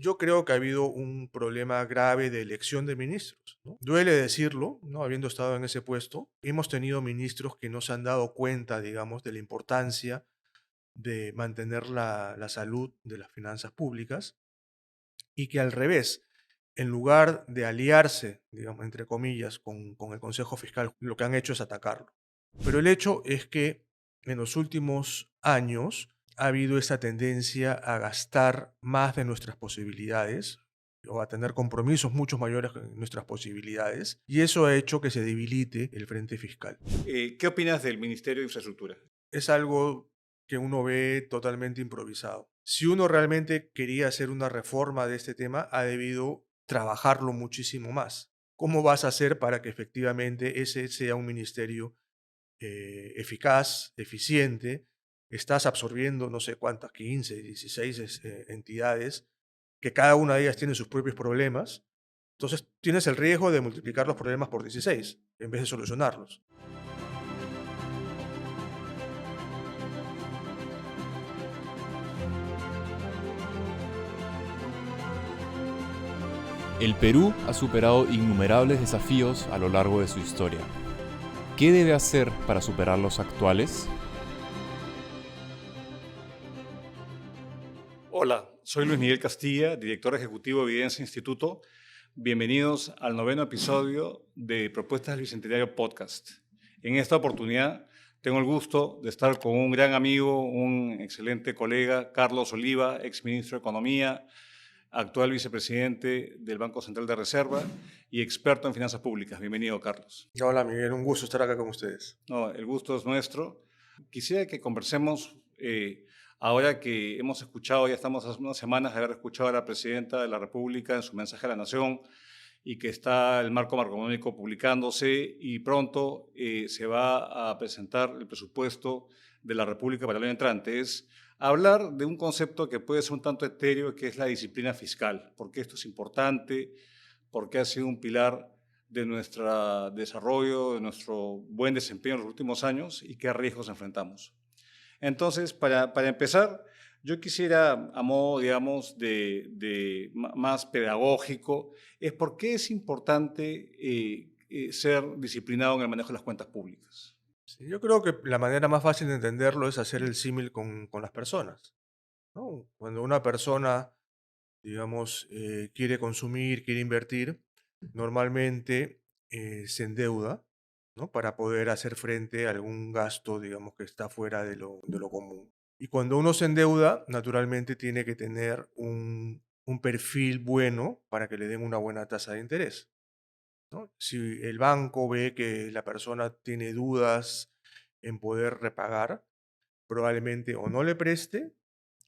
Yo creo que ha habido un problema grave de elección de ministros, ¿no? Duele decirlo, ¿no? Habiendo estado en ese puesto, hemos tenido ministros que no se han dado cuenta, digamos, de la importancia de mantener la salud de las finanzas públicas y que al revés, en lugar de aliarse, digamos, entre comillas, con el Consejo Fiscal, lo que han hecho es atacarlo. Pero el hecho es que en los últimos años ha habido esa tendencia a gastar más de nuestras posibilidades o a tener compromisos mucho mayores que nuestras posibilidades, y eso ha hecho que se debilite el frente fiscal. ¿Qué opinas del Ministerio de Infraestructura? Es algo que uno ve totalmente improvisado. Si uno realmente quería hacer una reforma de este tema, ha debido trabajarlo muchísimo más. ¿Cómo vas a hacer para que efectivamente ese sea un ministerio eficaz, eficiente? Estás absorbiendo no sé cuántas, 15, 16 entidades, que cada una de ellas tiene sus propios problemas. Entonces tienes el riesgo de multiplicar los problemas por 16 en vez de solucionarlos. El Perú ha superado innumerables desafíos a lo largo de su historia. ¿Qué debe hacer para superar los actuales? Hola, soy Luis Miguel Castilla, director ejecutivo de Evidencia Instituto. Bienvenidos al noveno episodio de Propuestas del Bicentenario Podcast. En esta oportunidad tengo el gusto de estar con un gran amigo, un excelente colega, Carlos Oliva, exministro de Economía, actual vicepresidente del Banco Central de Reserva y experto en finanzas públicas. Bienvenido, Carlos. Hola Miguel, un gusto estar acá con ustedes. No, el gusto es nuestro. Quisiera que conversemos, ahora que hemos escuchado, ya estamos hace unas semanas de haber escuchado a la Presidenta de la República en su mensaje a la Nación y que está el marco macroeconómico publicándose y pronto se va a presentar el presupuesto de la República para el año entrante. Es hablar de un concepto que puede ser un tanto etéreo, que es la disciplina fiscal. ¿Por qué esto es importante? ¿Por qué ha sido un pilar de nuestro desarrollo, de nuestro buen desempeño en los últimos años y qué riesgos enfrentamos? Entonces, para empezar, yo quisiera, a modo, digamos, más pedagógico, es por qué es importante ser disciplinado en el manejo de las cuentas públicas. Sí, yo creo que la manera más fácil de entenderlo es hacer el símil con las personas, ¿no? Cuando una persona, digamos, quiere consumir, quiere invertir, normalmente se endeuda, ¿no? Para poder hacer frente a algún gasto, digamos, que está fuera de lo común. Y cuando uno se endeuda, naturalmente tiene que tener un perfil bueno para que le den una buena tasa de interés, ¿no? Si el banco ve que la persona tiene dudas en poder repagar, probablemente o no le preste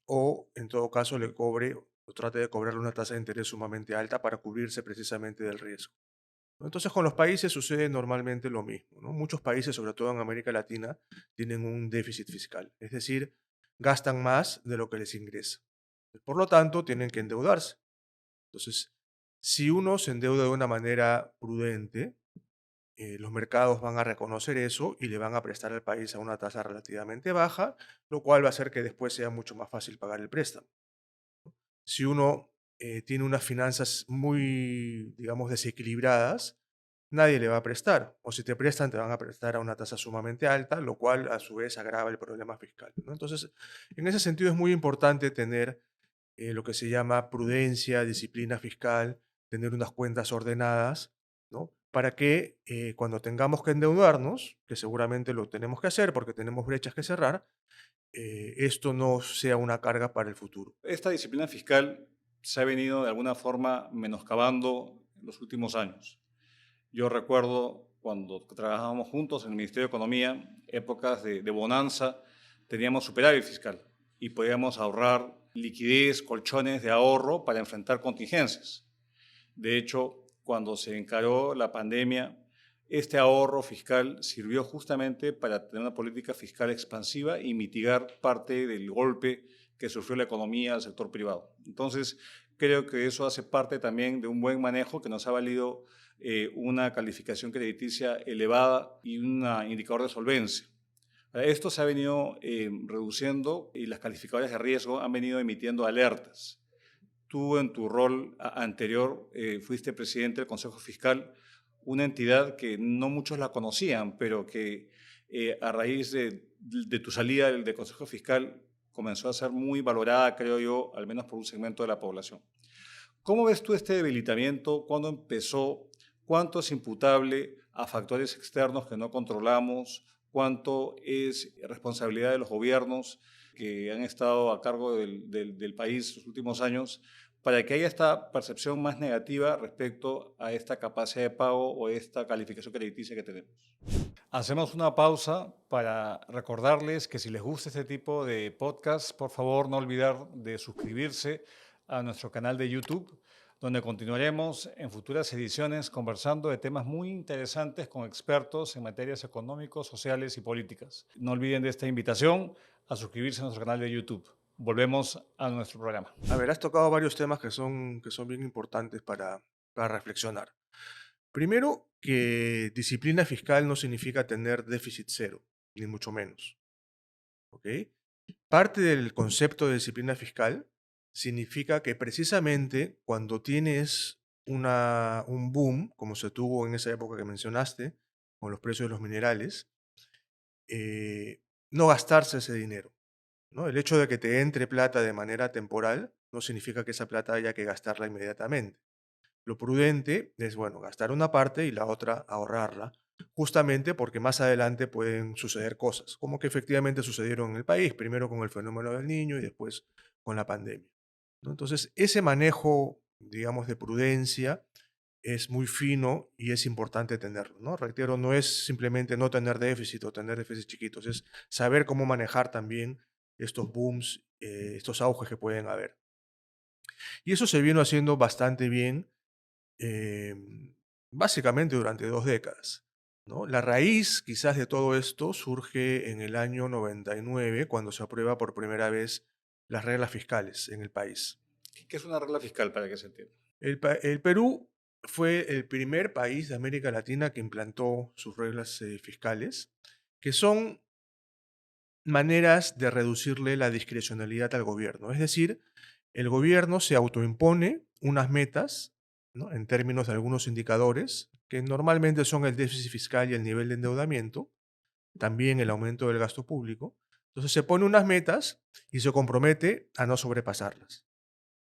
o en todo caso le cobre o trate de cobrarle una tasa de interés sumamente alta para cubrirse precisamente del riesgo, ¿no? Entonces con los países sucede normalmente lo mismo, ¿no? Muchos países, sobre todo en América Latina, tienen un déficit fiscal, es decir, gastan más de lo que les ingresa. Por lo tanto, tienen que endeudarse. Entonces, si uno se endeuda de una manera prudente, los mercados van a reconocer eso y le van a prestar al país a una tasa relativamente baja, lo cual va a hacer que después sea mucho más fácil pagar el préstamo. Si uno tiene unas finanzas muy, digamos, desequilibradas, nadie le va a prestar. O si te prestan, te van a prestar a una tasa sumamente alta, lo cual a su vez agrava el problema fiscal, ¿no? Entonces, en ese sentido es muy importante tener lo que se llama prudencia, disciplina fiscal, tener unas cuentas ordenadas, ¿no? Para que cuando tengamos que endeudarnos, que seguramente lo tenemos que hacer porque tenemos brechas que cerrar, esto no sea una carga para el futuro. Esta disciplina fiscal se ha venido de alguna forma menoscabando en los últimos años. Yo recuerdo cuando trabajábamos juntos en el Ministerio de Economía, épocas de bonanza, teníamos superávit fiscal y podíamos ahorrar liquidez, colchones de ahorro para enfrentar contingencias. De hecho, cuando se encaró la pandemia, este ahorro fiscal sirvió justamente para tener una política fiscal expansiva y mitigar parte del golpe que sufrió la economía al sector privado. Entonces, creo que eso hace parte también de un buen manejo que nos ha valido una calificación crediticia elevada y un indicador de solvencia. Esto se ha venido reduciendo y las calificadoras de riesgo han venido emitiendo alertas. Tú en tu rol anterior fuiste presidente del Consejo Fiscal, una entidad que no muchos la conocían, pero que a raíz de tu salida del Consejo Fiscal comenzó a ser muy valorada, creo yo, al menos por un segmento de la población. ¿Cómo ves tú este debilitamiento? ¿Cuándo empezó? ¿Cuánto es imputable a factores externos que no controlamos? ¿Cuánto es responsabilidad de los gobiernos que han estado a cargo del país los últimos años para que haya esta percepción más negativa respecto a esta capacidad de pago o esta calificación crediticia que tenemos? Hacemos una pausa para recordarles que si les gusta este tipo de podcast, por favor no olvidar de suscribirse a nuestro canal de YouTube, donde continuaremos en futuras ediciones conversando de temas muy interesantes con expertos en materias económicos, sociales y políticas. No olviden de esta invitación a suscribirse a nuestro canal de YouTube. Volvemos a nuestro programa. A ver, has tocado varios temas que son bien importantes para reflexionar. Primero, que disciplina fiscal no significa tener déficit cero, ni mucho menos. ¿Ok? Parte del concepto de disciplina fiscal significa que precisamente cuando tienes un boom, como se tuvo en esa época que mencionaste, con los precios de los minerales, no gastarse ese dinero, ¿no? El hecho de que te entre plata de manera temporal no significa que esa plata haya que gastarla inmediatamente. Lo prudente es, bueno, gastar una parte y la otra ahorrarla, justamente porque más adelante pueden suceder cosas, como que efectivamente sucedieron en el país, primero con el fenómeno del niño y después con la pandemia, ¿no? Entonces, ese manejo, digamos, de prudencia es muy fino y es importante tenerlo, ¿no? Reitero, no es simplemente no tener déficit o tener déficits chiquitos, es saber cómo manejar también estos booms, estos auges que pueden haber. Y eso se vino haciendo bastante bien, básicamente durante 2 décadas, ¿no? La raíz quizás de todo esto surge en el año 99, cuando se aprueba por primera vez las reglas fiscales en el país. ¿Qué es una regla fiscal para que se entienda? El Perú fue el primer país de América Latina que implantó sus reglas fiscales, que son maneras de reducirle la discrecionalidad al gobierno. Es decir, el gobierno se autoimpone unas metas, ¿no? En términos de algunos indicadores, que normalmente son el déficit fiscal y el nivel de endeudamiento, también el aumento del gasto público. Entonces se pone unas metas y se compromete a no sobrepasarlas,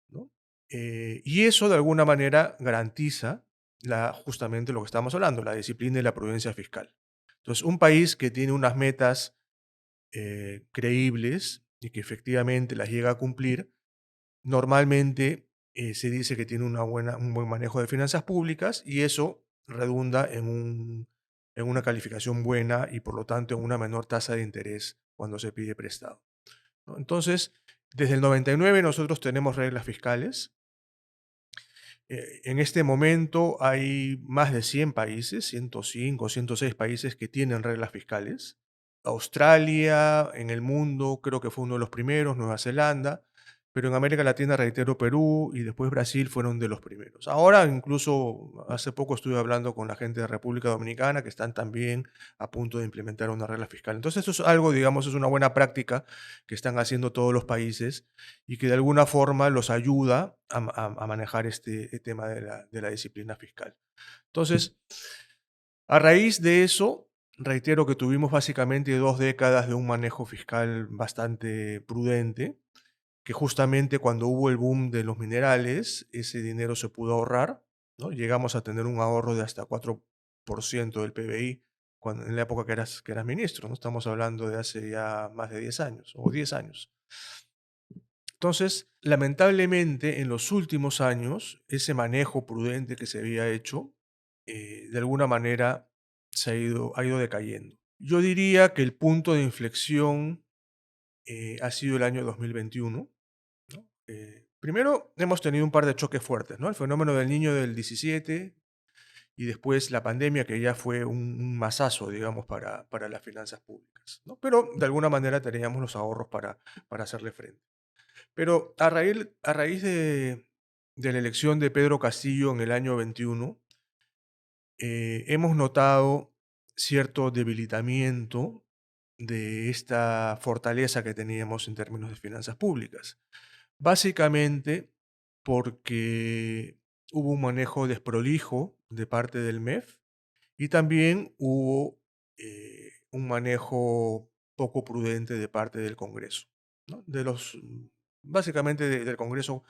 ¿no? Y eso de alguna manera garantiza justamente lo que estamos hablando, la disciplina y la prudencia fiscal. Entonces, un país que tiene unas metas creíbles y que efectivamente las llega a cumplir, normalmente se dice que tiene un buen manejo de finanzas públicas y eso redunda en una calificación buena y por lo tanto en una menor tasa de interés cuando se pide prestado, ¿no? Entonces, desde el 99 nosotros tenemos reglas fiscales. En este momento hay más de 100 países, 105, 106 países que tienen reglas fiscales. Australia, en el mundo, creo que fue uno de los primeros, Nueva Zelanda, pero en América Latina, reitero, Perú y después Brasil fueron de los primeros. Ahora, incluso hace poco estuve hablando con la gente de República Dominicana que están también a punto de implementar una regla fiscal. Entonces, esto es algo, digamos, es una buena práctica que están haciendo todos los países y que de alguna forma los ayuda a manejar este tema de la disciplina fiscal. Entonces, a raíz de eso, reitero que tuvimos básicamente 2 décadas de un manejo fiscal bastante prudente, que justamente cuando hubo el boom de los minerales, ese dinero se pudo ahorrar, ¿no? Llegamos a tener un ahorro de hasta 4% del PBI en la época que eras ministro, ¿no? Estamos hablando de hace ya más de 10 años o 10 años. Entonces, lamentablemente, en los últimos años, ese manejo prudente que se había hecho, de alguna manera ha ido decayendo. Yo diría que el punto de inflexión ha sido el año 2021, ¿no? Primero, hemos tenido un par de choques fuertes, ¿no? El fenómeno del niño del 17 y después la pandemia, que ya fue un masazo, digamos, para las finanzas públicas, ¿no? Pero de alguna manera teníamos los ahorros para hacerle frente. Pero a raíz de la elección de Pedro Castillo en el año 21, hemos notado cierto debilitamiento de esta fortaleza que teníamos en términos de finanzas públicas. Básicamente, porque hubo un manejo desprolijo de parte del MEF y también hubo un manejo poco prudente de parte del Congreso, ¿no? Básicamente del Congreso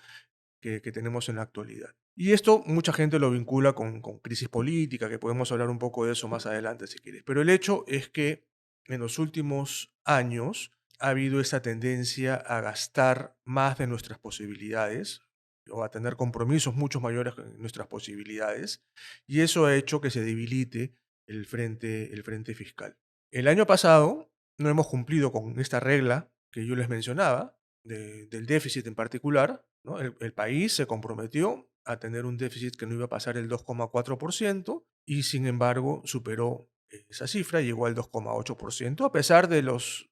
que tenemos en la actualidad. Y esto mucha gente lo vincula con crisis política, que podemos hablar un poco de eso más adelante si quieres. Pero el hecho es que en los últimos años ha habido esa tendencia a gastar más de nuestras posibilidades o a tener compromisos mucho mayores que nuestras posibilidades, y eso ha hecho que se debilite el frente fiscal. El año pasado no hemos cumplido con esta regla que yo les mencionaba, del déficit en particular, ¿no? El país se comprometió a tener un déficit que no iba a pasar el 2,4% y sin embargo superó esa cifra, llegó al 2,8%, a pesar de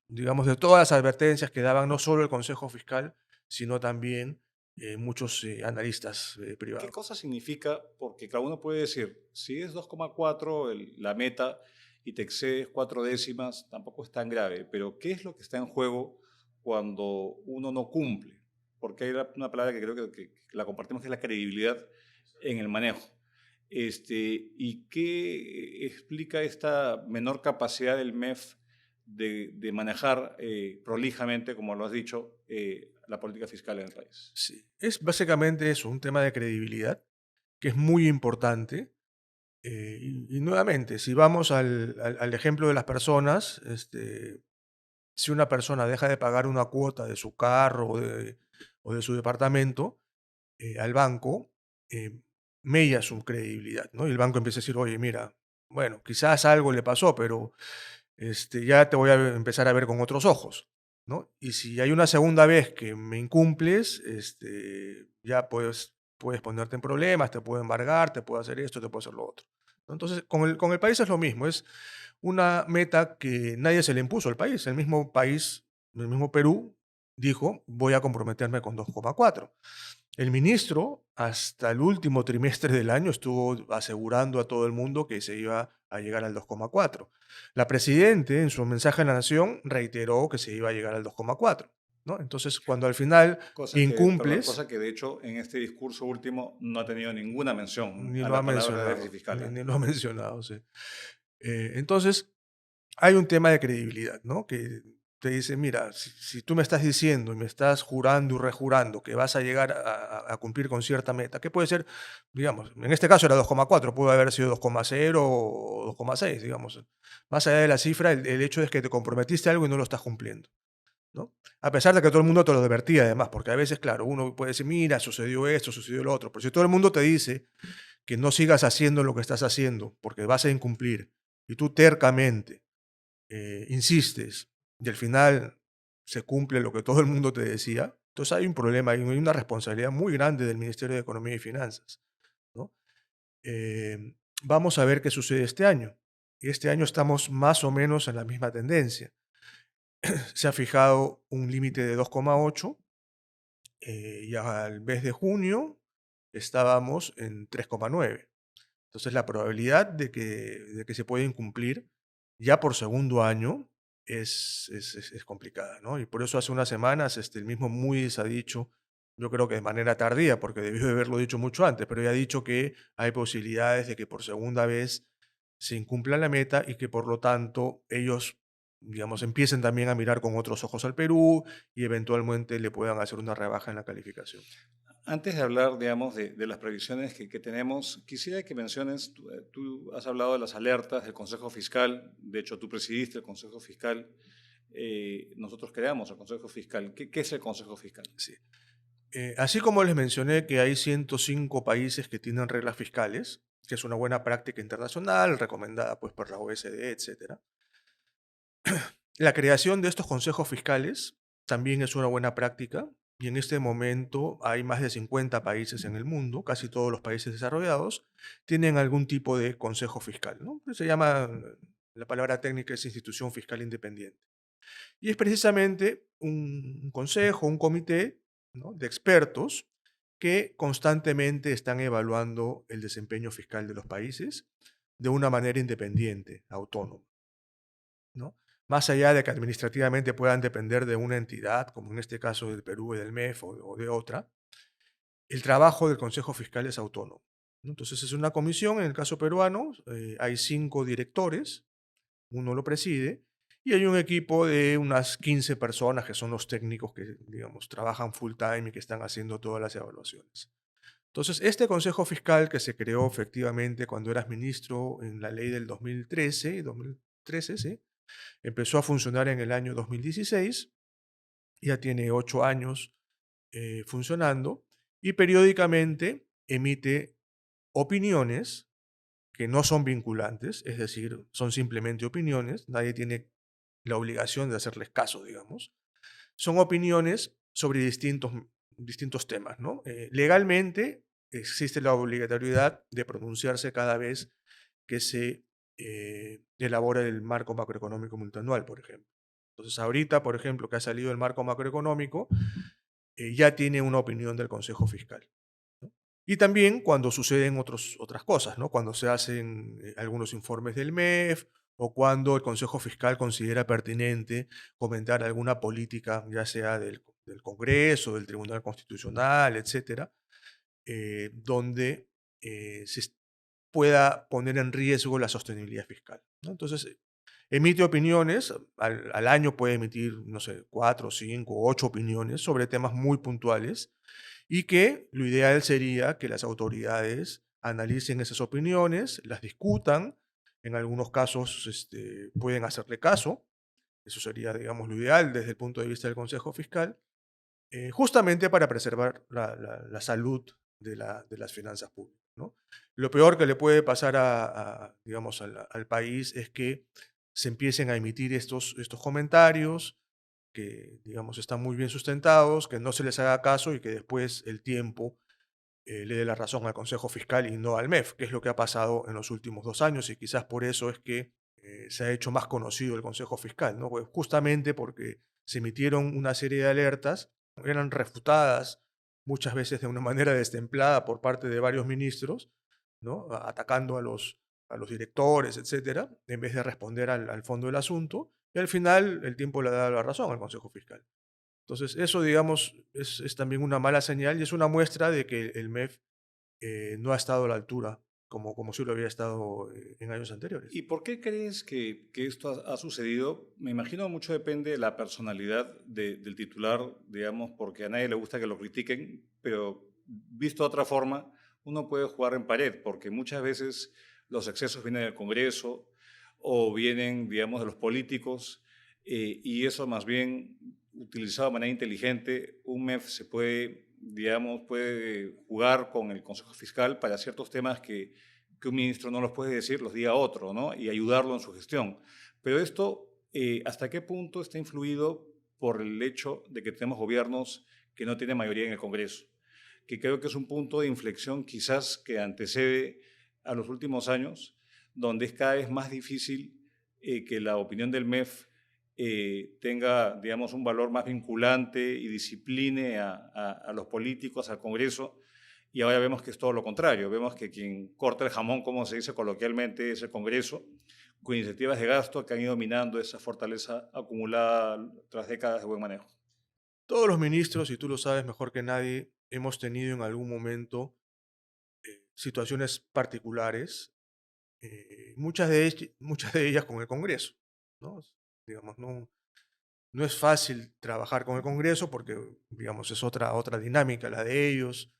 digamos, de todas las advertencias que daban no solo el Consejo Fiscal, sino también muchos analistas ¿Qué privados. cosa significa? Porque cada uno puede decir, si es 2,4 la meta y te excedes 4 décimas, tampoco es tan grave, pero ¿qué es lo que está en juego cuando uno no cumple? Porque hay una palabra que creo que la compartimos, que es la credibilidad en el manejo. ¿Y qué explica esta menor capacidad del MEF de manejar prolijamente, como lo has dicho, la política fiscal en el país? Sí, es básicamente eso, un tema de credibilidad que es muy importante. Y nuevamente, si vamos al ejemplo de las personas, si una persona deja de pagar una cuota de su carro o de su departamento al banco, eh, mella su credibilidad, ¿no? Y el banco empieza a decir, oye, mira, bueno, quizás algo le pasó, pero ya te voy a empezar a ver con otros ojos, ¿no? Y si hay una segunda vez que me incumples, ya puedes ponerte en problemas, te puedo embargar, te puedo hacer esto, te puedo hacer lo otro, ¿no? Entonces, con el país es lo mismo, es una meta que nadie se le impuso al país. El mismo país, el mismo Perú, dijo, voy a comprometerme con 2,4. El ministro, hasta el último trimestre del año, estuvo asegurando a todo el mundo que se iba a llegar al 2,4. La presidente, en su mensaje a la nación, reiteró que se iba a llegar al 2,4, ¿no? Entonces, cuando al final Perdón, incumples, cosa que de hecho en este discurso último no ha tenido ninguna mención ni a lo ha la palabra déficit mencionado, fiscal. ni lo ha mencionado, sí. Entonces, hay un tema de credibilidad, ¿no? Que te dice, mira, si tú me estás diciendo y me estás jurando y rejurando que vas a llegar a cumplir con cierta meta, que puede ser, digamos, en este caso era 2,4, pudo haber sido 2,0 o 2,6, digamos. Más allá de la cifra, el hecho es que te comprometiste a algo y no lo estás cumpliendo, ¿no? A pesar de que todo el mundo te lo advertía además, porque a veces, claro, uno puede decir, mira, sucedió esto, sucedió lo otro, pero si todo el mundo te dice que no sigas haciendo lo que estás haciendo porque vas a incumplir y tú tercamente insistes y al final se cumple lo que todo el mundo te decía, entonces hay un problema, hay una responsabilidad muy grande del Ministerio de Economía y Finanzas, ¿no? Vamos a ver qué sucede este año. Este año estamos más o menos en la misma tendencia. Se ha fijado un límite de 2,8 y al mes de junio estábamos en 3,9. Entonces, la probabilidad de que se pueda incumplir ya por segundo año es complicada, ¿no? Y por eso hace unas semanas el mismo Moody's ha dicho, yo creo que de manera tardía, porque debió de haberlo dicho mucho antes, pero ya ha dicho que hay posibilidades de que por segunda vez se incumpla la meta y que por lo tanto ellos, digamos, empiecen también a mirar con otros ojos al Perú y eventualmente le puedan hacer una rebaja en la calificación. Antes de hablar, digamos, de las previsiones que tenemos, quisiera que menciones, tú has hablado de las alertas del Consejo Fiscal, de hecho tú presidiste el Consejo Fiscal, nosotros creamos el Consejo Fiscal. ¿Qué es el Consejo Fiscal? Sí. Así como les mencioné que hay 105 países que tienen reglas fiscales, que es una buena práctica internacional, recomendada pues por la OSD, etcétera. La creación de estos consejos fiscales también es una buena práctica y en este momento hay más de 50 países en el mundo, casi todos los países desarrollados, tienen algún tipo de consejo fiscal, ¿no? Se llama, la palabra técnica es institución fiscal independiente. Y es precisamente un consejo, un comité, ¿no?, de expertos que constantemente están evaluando el desempeño fiscal de los países de una manera independiente, autónoma, ¿no? Más allá de que administrativamente puedan depender de una entidad, como en este caso del Perú y del MEF o de otra, el trabajo del Consejo Fiscal es autónomo, ¿no? Entonces es una comisión, en el caso peruano, hay 5 directores, uno lo preside, y hay un equipo de unas 15 personas que son los técnicos que, digamos, trabajan full time y que están haciendo todas las evaluaciones. Entonces, este Consejo Fiscal que se creó efectivamente cuando eras ministro en la ley del 2013, ¿sí? Empezó a funcionar en el año 2016, ya tiene 8 años funcionando y periódicamente emite opiniones que no son vinculantes, es decir, son simplemente opiniones, nadie tiene la obligación de hacerles caso, digamos. Son opiniones sobre distintos temas, ¿no? Legalmente existe la obligatoriedad de pronunciarse cada vez que se elabora el marco macroeconómico multianual, por ejemplo. Entonces, ahorita, por ejemplo, que ha salido el marco macroeconómico, ya tiene una opinión del Consejo Fiscal, ¿no? Y también cuando suceden otras cosas, ¿no? Cuando se hacen algunos informes del MEF o cuando el Consejo Fiscal considera pertinente comentar alguna política, ya sea del Congreso, del Tribunal Constitucional, etcétera, donde pueda poner en riesgo la sostenibilidad fiscal, ¿no? Entonces, emite opiniones, al año puede emitir, no sé, 4, 5, 8 opiniones sobre temas muy puntuales y que lo ideal sería que las autoridades analicen esas opiniones, las discutan, en algunos casos pueden hacerle caso, eso sería, digamos, lo ideal desde el punto de vista del Consejo Fiscal, justamente para preservar la salud de las finanzas públicas, ¿no? Lo peor que le puede pasar digamos, al país es que se empiecen a emitir estos comentarios que, digamos, están muy bien sustentados, que no se les haga caso y que después el tiempo le dé la razón al Consejo Fiscal y no al MEF, que es lo que ha pasado en los últimos 2 años y quizás por eso es que se ha hecho más conocido el Consejo Fiscal, ¿no? Pues justamente porque se emitieron una serie de alertas, eran refutadas muchas veces de una manera destemplada por parte de varios ministros, ¿no? Atacando a los directores, etcétera, en vez de responder al fondo del asunto, y al final el tiempo le ha dado la razón al Consejo Fiscal. Entonces, eso, digamos, es también una mala señal y es una muestra de que el MEF no ha estado a la altura como sí lo había estado en años anteriores. ¿Y por qué crees que esto ha sucedido? Me imagino mucho depende de la personalidad del titular, digamos, porque a nadie le gusta que lo critiquen, pero visto de otra forma, uno puede jugar en pared, porque muchas veces los excesos vienen del Congreso o vienen, digamos, de los políticos, y eso más bien, utilizado de manera inteligente, un MEF se puede, digamos, puede jugar con el Consejo Fiscal para ciertos temas que un ministro no los puede decir, los diga otro, ¿no? Y ayudarlo en su gestión. Pero esto, ¿hasta qué punto está influido por el hecho de que tenemos gobiernos que no tienen mayoría en el Congreso? Que creo que es un punto de inflexión quizás que antecede a los últimos años, donde es cada vez más difícil que la opinión del MEF tenga, digamos, un valor más vinculante y discipline a los políticos, al Congreso, y ahora vemos que es todo lo contrario. Vemos que quien corta el jamón, como se dice coloquialmente, es el Congreso, con iniciativas de gasto que han ido minando esa fortaleza acumulada tras décadas de buen manejo. Todos los ministros, y tú lo sabes mejor que nadie, hemos tenido en algún momento situaciones particulares, muchas de ellas con el Congreso, ¿no? Digamos, no es fácil trabajar con el Congreso porque, digamos, es otra dinámica la de ellos.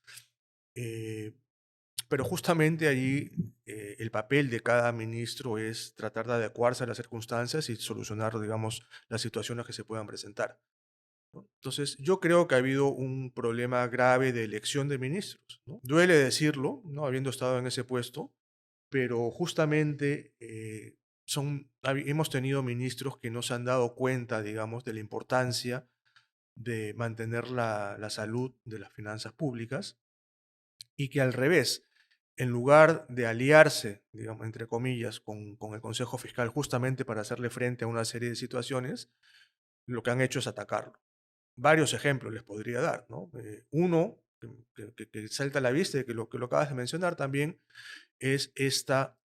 eh, Pero justamente allí el papel de cada ministro es tratar de adecuarse a las circunstancias y solucionar, digamos, las situaciones que se puedan presentar, ¿no? Entonces, yo creo que ha habido un problema grave de elección de ministros, ¿no? Duele decirlo, ¿no? Habiendo estado en ese puesto, pero justamente hemos tenido ministros que no se han dado cuenta, digamos, de la importancia de mantener la salud de las finanzas públicas y que al revés, en lugar de aliarse, digamos, entre comillas, con el Consejo Fiscal justamente para hacerle frente a una serie de situaciones, lo que han hecho es atacarlo. Varios ejemplos les podría dar, ¿no? Uno que salta a la vista y que lo acabas de mencionar también es esta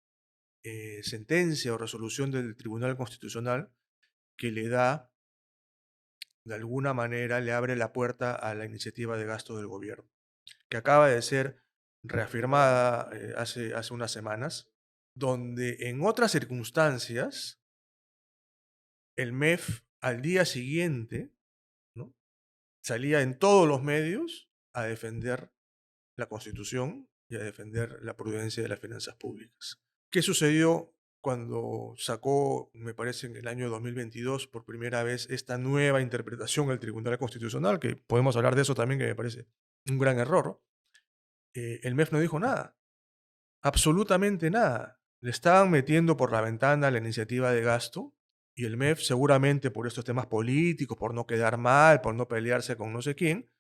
sentencia o resolución del Tribunal Constitucional que le da, de alguna manera, le abre la puerta a la iniciativa de gasto del gobierno. que acaba de ser reafirmada hace unas semanas, donde en otras circunstancias el MEF al día siguiente, ¿no?, salía en todos los medios a defender la Constitución y a defender la prudencia de las finanzas públicas. ¿Qué sucedió cuando sacó, me parece, en el año 2022 por primera vez esta nueva interpretación del Tribunal Constitucional? Que podemos hablar de eso también, que me parece un gran error. El MEF no dijo nada, absolutamente nada. Le estaban metiendo por la ventana la iniciativa de gasto y el MEF, seguramente por estos temas políticos, por no quedar mal, por no pelearse con no sé quién,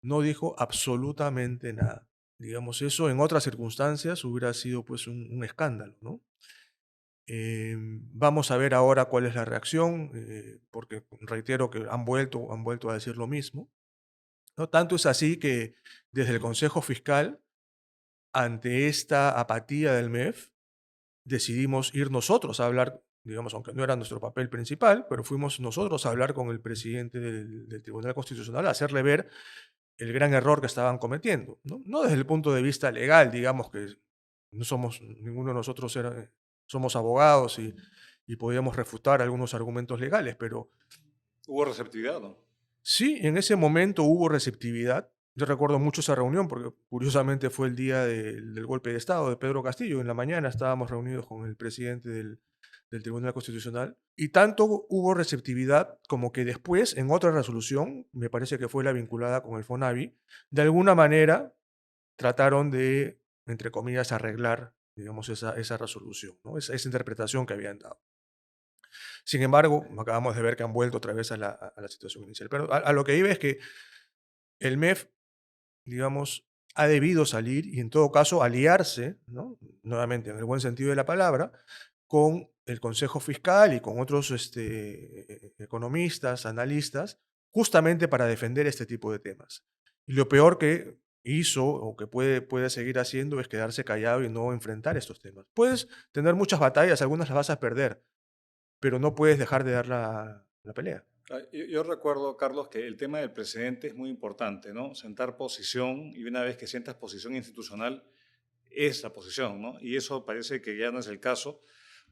no dijo absolutamente nada. Digamos, eso en otras circunstancias hubiera sido pues un escándalo, ¿no? Vamos a ver ahora cuál es la reacción, porque reitero que han vuelto a decir lo mismo, ¿no? Tanto es así que desde el Consejo Fiscal, ante esta apatía del MEF, decidimos ir nosotros a hablar, digamos, aunque no era nuestro papel principal, pero fuimos nosotros a hablar con el presidente del Tribunal Constitucional, a hacerle ver el gran error que estaban cometiendo, ¿no? No desde el punto de vista legal, digamos que no somos, ninguno de nosotros somos abogados y podíamos refutar algunos argumentos legales, pero Hubo receptividad, ¿no? sí, en ese momento hubo receptividad. Yo recuerdo mucho esa reunión porque curiosamente fue el día del golpe de Estado de Pedro Castillo. En la mañana estábamos reunidos con el presidente del Tribunal Constitucional y tanto hubo receptividad como que después, en otra resolución, me parece que fue la vinculada con el FONAVI, de alguna manera trataron de, entre comillas, arreglar, digamos, esa resolución, ¿no? Esa interpretación que habían dado. Sin embargo, acabamos de ver que han vuelto otra vez a la situación inicial. Pero a lo que iba es que el MEF, digamos, ha debido salir y en todo caso aliarse, ¿no?, nuevamente en el buen sentido de la palabra, con el Consejo Fiscal y con otros economistas, analistas, justamente para defender este tipo de temas. Y lo peor que hizo o que puede seguir haciendo es quedarse callado y no enfrentar estos temas. Puedes tener muchas batallas, algunas las vas a perder, pero no puedes dejar de dar la pelea. Yo recuerdo, Carlos, que el tema del presidente es muy importante, ¿no? Sentar posición, y una vez que sientas posición institucional, es la posición, ¿no? Y eso parece que ya no es el caso,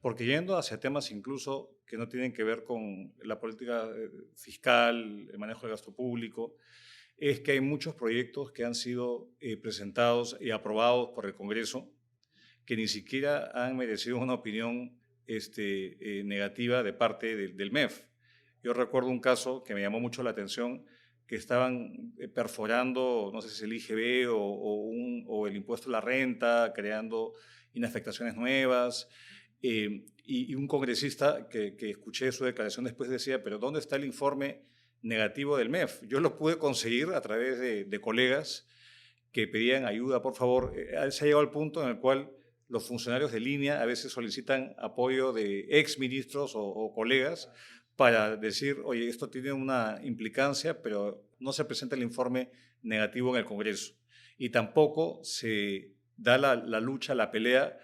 porque yendo hacia temas incluso que no tienen que ver con la política fiscal, el manejo del gasto público, es que hay muchos proyectos que han sido presentados y aprobados por el Congreso que ni siquiera han merecido una opinión negativa de parte del MEF. Yo recuerdo un caso que me llamó mucho la atención, que estaban perforando, no sé si es el IGB o el impuesto a la renta, creando inafectaciones nuevas, y un congresista que escuché su declaración después decía, pero ¿dónde está el informe negativo del MEF? Yo lo pude conseguir a través de colegas que pedían ayuda, por favor. Se ha llegado al punto en el cual los funcionarios de línea a veces solicitan apoyo de ex ministros o colegas para decir, oye, esto tiene una implicancia, pero no se presenta el informe negativo en el Congreso. Y tampoco se da la lucha, la pelea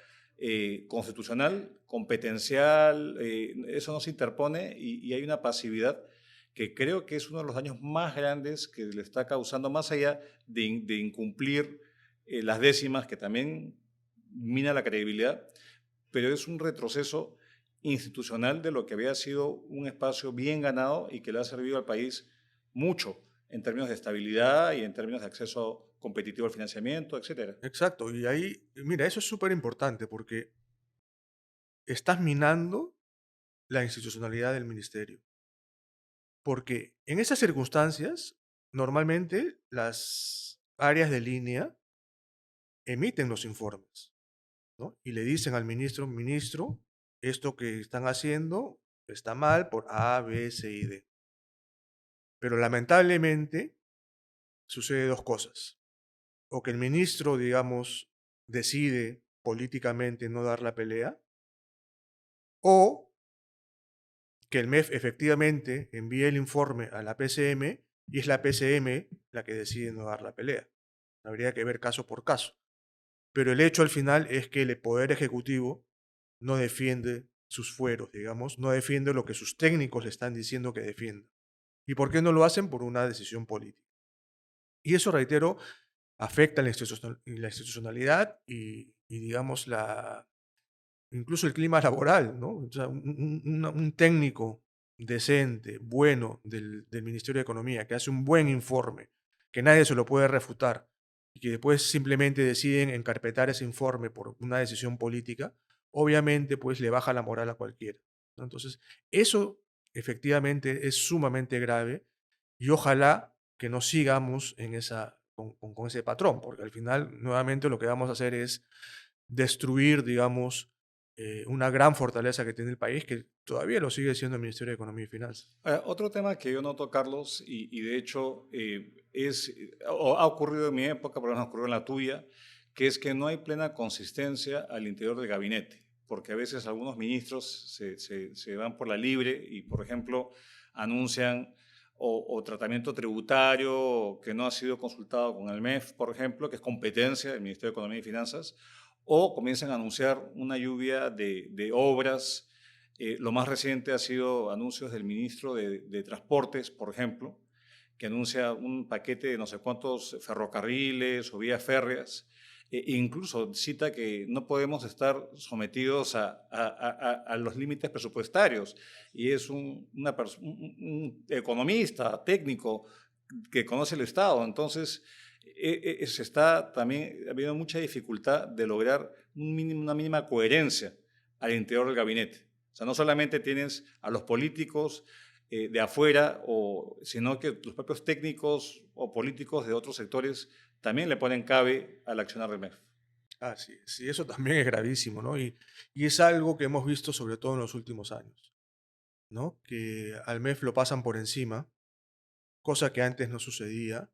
constitucional, competencial, eso no se interpone y hay una pasividad que creo que es uno de los daños más grandes que le está causando, más allá de incumplir las décimas, que también mina la credibilidad, pero es un retroceso institucional de lo que había sido un espacio bien ganado y que le ha servido al país mucho en términos de estabilidad y en términos de acceso competitivo al financiamiento, etcétera. Exacto, y ahí, mira, eso es súper importante porque estás minando la institucionalidad del ministerio. Porque en esas circunstancias, normalmente las áreas de línea emiten los informes, ¿no? Y le dicen al ministro, ministro, esto que están haciendo está mal por A, B, C y D. Pero lamentablemente sucede dos cosas. O que el ministro, digamos, decide políticamente no dar la pelea, o que el MEF efectivamente envíe el informe a la PCM y es la PCM la que decide no dar la pelea. Habría que ver caso por caso. Pero el hecho al final es que el Poder Ejecutivo no defiende sus fueros, digamos, no defiende lo que sus técnicos le están diciendo que defienda. ¿Y por qué no lo hacen? Por una decisión política. Y eso, reitero, afecta la institucionalidad digamos, incluso el clima laboral, ¿no? O sea, un técnico decente, bueno del Ministerio de Economía, que hace un buen informe, que nadie se lo puede refutar, y que después simplemente deciden encarpetar ese informe por una decisión política, obviamente pues le baja la moral a cualquiera, ¿no? Entonces, eso efectivamente es sumamente grave y ojalá que no sigamos con ese patrón, porque al final nuevamente lo que vamos a hacer es destruir, digamos, una gran fortaleza que tiene el país, que todavía lo sigue siendo el Ministerio de Economía y Finanzas. Otro tema que yo noto, Carlos, y de hecho o ha ocurrido en mi época, pero no ha ocurrido en la tuya, que es que no hay plena consistencia al interior del gabinete, porque a veces algunos ministros se van por la libre y, por ejemplo, anuncian o tratamiento tributario que no ha sido consultado con el MEF, por ejemplo, que es competencia del Ministerio de Economía y Finanzas, o comienzan a anunciar una lluvia de obras. Lo más reciente ha sido anuncios del ministro de Transportes, por ejemplo, que anuncia un paquete de no sé cuántos ferrocarriles o vías férreas, e incluso cita que no podemos estar sometidos a los límites presupuestarios. Y es un economista técnico que conoce el Estado. Entonces, se está también habiendo mucha dificultad de lograr una mínima coherencia al interior del gabinete. O sea, no solamente tienes a los políticos de afuera, sino que los propios técnicos o políticos de otros sectores también le ponen cabe al accionar del MEF. Ah, sí, sí, eso también es gravísimo, ¿no? Y es algo que hemos visto sobre todo en los últimos años, ¿no? Que al MEF lo pasan por encima, cosa que antes no sucedía.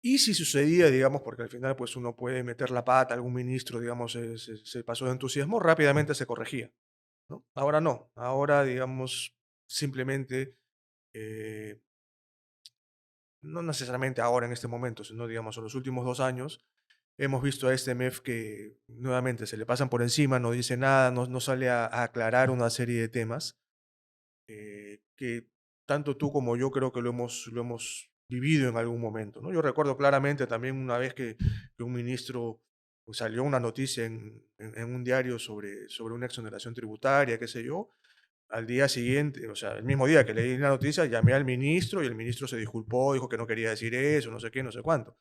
Y si sucedía, digamos, porque al final pues uno puede meter la pata, algún ministro, digamos, se pasó de entusiasmo, rápidamente se corregía, ¿no? Ahora no, ahora, digamos, simplemente eh, no necesariamente ahora en este momento, sino digamos en los últimos 2 años, hemos visto a este MEF que nuevamente se le pasan por encima, no dice nada, no sale a aclarar una serie de temas que tanto tú como yo creo que lo hemos vivido en algún momento, ¿no? Yo recuerdo claramente también una vez que un ministro pues, salió una noticia en un diario sobre una exoneración tributaria, qué sé yo, al día siguiente, o sea, el mismo día que leí la noticia, llamé al ministro y el ministro se disculpó, dijo que no quería decir eso, no sé qué, no sé cuánto,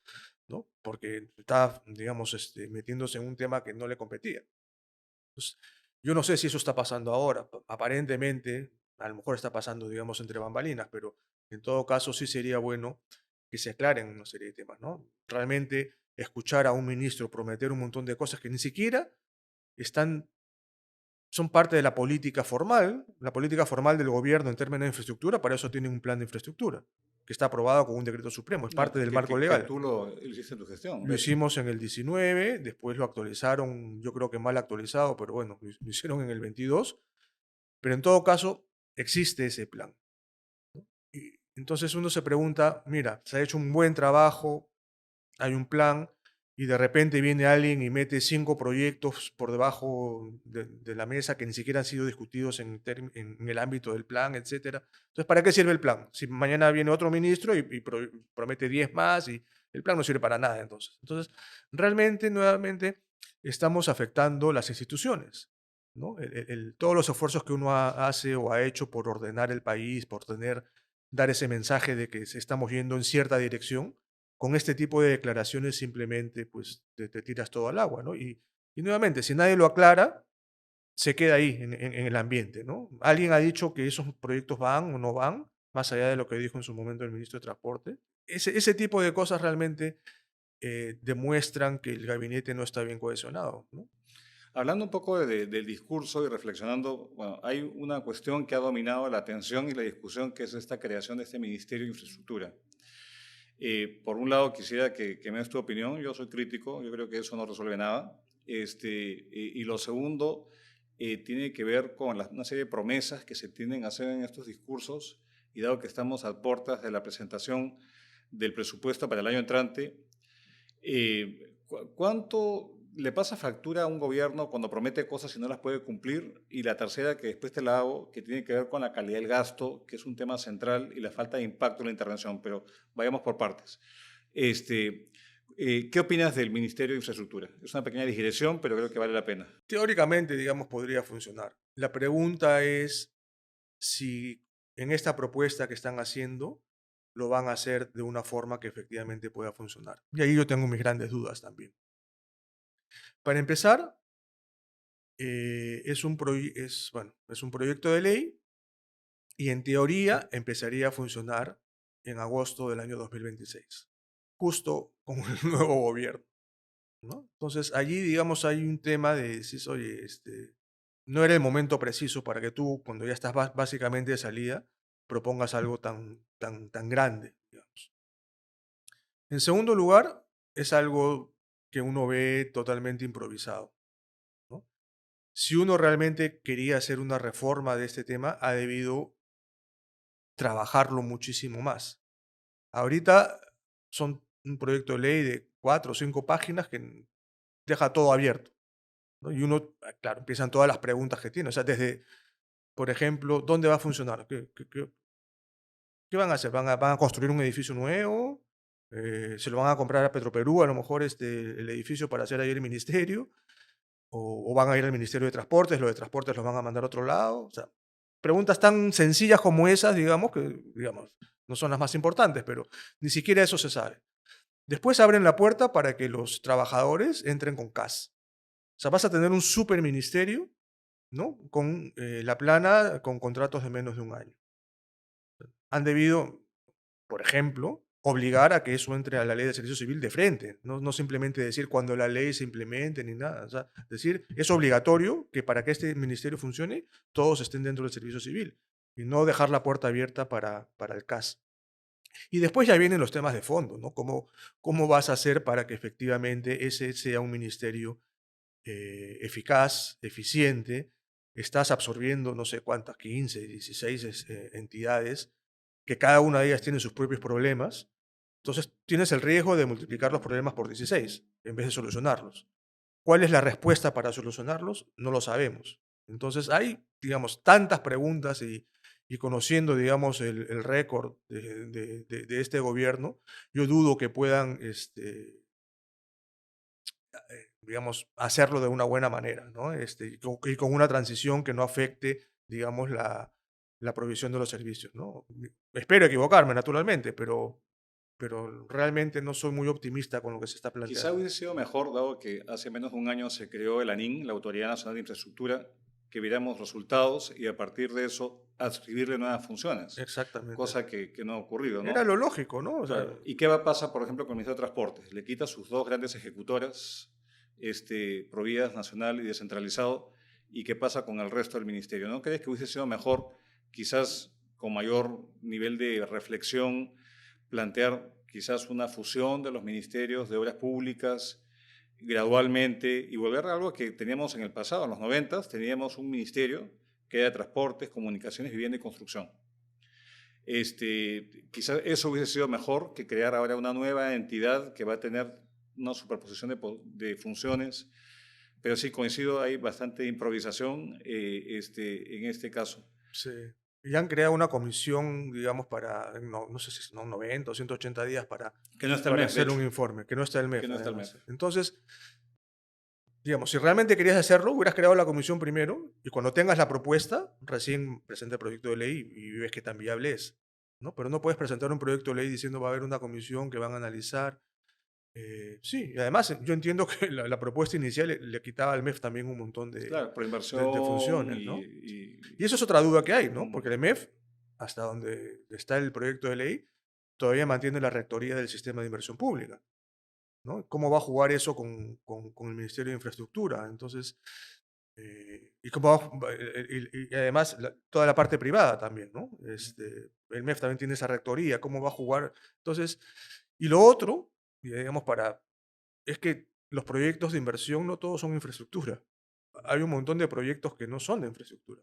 ¿no? Porque estaba, digamos, metiéndose en un tema que no le competía. Entonces, yo no sé si eso está pasando ahora. Aparentemente, a lo mejor está pasando, digamos, entre bambalinas, pero en todo caso sí sería bueno que se aclaren una serie de temas, ¿no? Realmente escuchar a un ministro prometer un montón de cosas que ni siquiera están son parte de la política formal del gobierno en términos de infraestructura, para eso tiene un plan de infraestructura, que está aprobado con un decreto supremo, es No, parte del marco que legal. tú lo hiciste en tu gestión, Lo de hecho. hicimos en el 19, después lo actualizaron, yo creo que mal actualizado, pero bueno, lo hicieron en el 22, pero en todo caso existe ese plan. Y entonces uno se pregunta, mira, se ha hecho un buen trabajo, hay un plan y de repente viene alguien y mete 5 proyectos por debajo de la mesa que ni siquiera han sido discutidos en el ámbito del plan, etcétera. Entonces, ¿para qué sirve el plan? Si mañana viene otro ministro y promete 10 más y el plan no sirve para nada entonces. Entonces, realmente, nuevamente, estamos afectando las instituciones, ¿no? Todos los esfuerzos que uno hace o ha hecho por ordenar el país, dar ese mensaje de que estamos yendo en cierta dirección, con este tipo de declaraciones simplemente pues te tiras todo al agua, ¿no? Y nuevamente, si nadie lo aclara, se queda ahí en el ambiente, ¿no? Alguien ha dicho que esos proyectos van o no van, más allá de lo que dijo en su momento el ministro de Transporte. Ese tipo de cosas realmente demuestran que el gabinete no está bien cohesionado, ¿no? Hablando un poco del discurso y reflexionando, bueno, hay una cuestión que ha dominado la atención y la discusión, que es esta creación de este Ministerio de Infraestructura. Por un lado, quisiera que me des tu opinión. Yo soy crítico, yo creo que eso no resuelve nada. Y lo segundo tiene que ver con una serie de promesas que se tienden a hacer en estos discursos, y dado que estamos a puertas de la presentación del presupuesto para el año entrante, ¿cuánto le pasa factura a un gobierno cuando promete cosas y no las puede cumplir? Y la tercera, que después te la hago, que tiene que ver con la calidad del gasto, que es un tema central, y la falta de impacto en la intervención, pero vayamos por partes. Este, ¿Qué opinas del Ministerio de Infraestructura? Es una pequeña digresión, pero creo que vale la pena. Teóricamente, digamos, podría funcionar. La pregunta es si en esta propuesta que están haciendo lo van a hacer de una forma que efectivamente pueda funcionar. Y ahí yo tengo mis grandes dudas también. Para empezar, es un proyecto de ley y en teoría empezaría a funcionar en agosto del año 2026, justo con el nuevo gobierno, ¿no? Entonces allí, digamos, hay un tema de decir, oye, no era el momento preciso para que tú, cuando ya estás básicamente de salida, propongas algo tan grande, digamos. En segundo lugar, es algo que uno ve totalmente improvisado, ¿no? Si uno realmente quería hacer una reforma de este tema, ha debido trabajarlo muchísimo más. Ahorita son un proyecto de ley de 4 o 5 páginas que deja todo abierto, ¿no? Y uno, claro, empiezan todas las preguntas que tiene. O sea, desde, por ejemplo, ¿dónde va a funcionar? ¿Qué van a hacer? ¿Van a construir un edificio nuevo? ¿Se lo van a comprar a Petroperú, a lo mejor el edificio para hacer ahí el ministerio? ¿O van a ir al Ministerio de Transportes? ¿Los de Transportes los van a mandar a otro lado? O sea, preguntas tan sencillas como esas, digamos, que digamos, no son las más importantes, pero ni siquiera eso se sabe. Después abren la puerta para que los trabajadores entren con CAS. O sea, vas a tener un superministerio, ¿no? Con la plana, con contratos de menos de un año. Han debido, por ejemplo, obligar a que eso entre a la ley de servicio civil de frente, no simplemente decir cuando la ley se implemente ni nada. O sea, decir, es obligatorio que para que este ministerio funcione, todos estén dentro del servicio civil y no dejar la puerta abierta para el CAS. Y después ya vienen los temas de fondo, ¿no? ¿Cómo vas a hacer para que efectivamente ese sea un ministerio eficaz, eficiente? Estás absorbiendo no sé cuántas, 15, 16 entidades, que cada una de ellas tiene sus propios problemas. Entonces tienes el riesgo de multiplicar los problemas por 16 en vez de solucionarlos. ¿Cuál es la respuesta para solucionarlos? No lo sabemos. Entonces hay, digamos, tantas preguntas y conociendo, digamos, el récord de este gobierno, yo dudo que puedan, digamos, hacerlo de una buena manera, ¿no? Y con una transición que no afecte, digamos, la provisión de los servicios, ¿no? Espero equivocarme, naturalmente, pero realmente no soy muy optimista con lo que se está Quizá planteando. hubiese sido mejor, dado que hace menos de un año se creó el ANIN, la Autoridad Nacional de Infraestructura, que viéramos resultados y a partir de eso adscribirle nuevas funciones, Exactamente. cosa que no ha ocurrido, Era ¿no? lo lógico, ¿no? O sea, Claro. ¿Y qué va a pasar, por ejemplo, con el Ministerio de Transportes? Le quita sus dos grandes ejecutoras, Provías Nacional y Descentralizado, ¿y qué pasa con el resto del ministerio? ¿No crees que hubiese sido mejor, quizás con mayor nivel de reflexión, plantear quizás una fusión de los ministerios de obras públicas gradualmente y volver a algo que teníamos en el pasado, en los 90 teníamos un ministerio que era de Transportes, Comunicaciones, Vivienda y Construcción. Quizás eso hubiese sido mejor que crear ahora una nueva entidad que va a tener una superposición de funciones, pero sí coincido, hay bastante improvisación en este caso. sí. Y han creado una comisión, digamos, no sé si son 90 o 180 días Que no está el para MEF, de hacer hecho, un informe, que no está el que MEF, no está el MEF. además. Entonces, digamos, si realmente querías hacerlo, hubieras creado la comisión primero y cuando tengas la propuesta, recién presenta el proyecto de ley y ves qué tan viable es, ¿no? Pero no puedes presentar un proyecto de ley diciendo va a haber una comisión que van a analizar. Sí, y además yo entiendo que la propuesta inicial le quitaba al MEF también un montón Claro, por de inversión funciones, ¿no? y Y eso es otra duda que hay, ¿no? mm, Porque el MEF, hasta donde está el proyecto de ley, todavía mantiene la rectoría del sistema de inversión pública, ¿no? ¿Cómo va a jugar eso con el Ministerio de Infraestructura? Entonces, y cómo y además toda la parte privada también, ¿no? El MEF también tiene esa rectoría, ¿cómo va a jugar? Entonces, y lo otro, y digamos, es que los proyectos de inversión no todos son infraestructura. Hay un montón de proyectos que no son de infraestructura.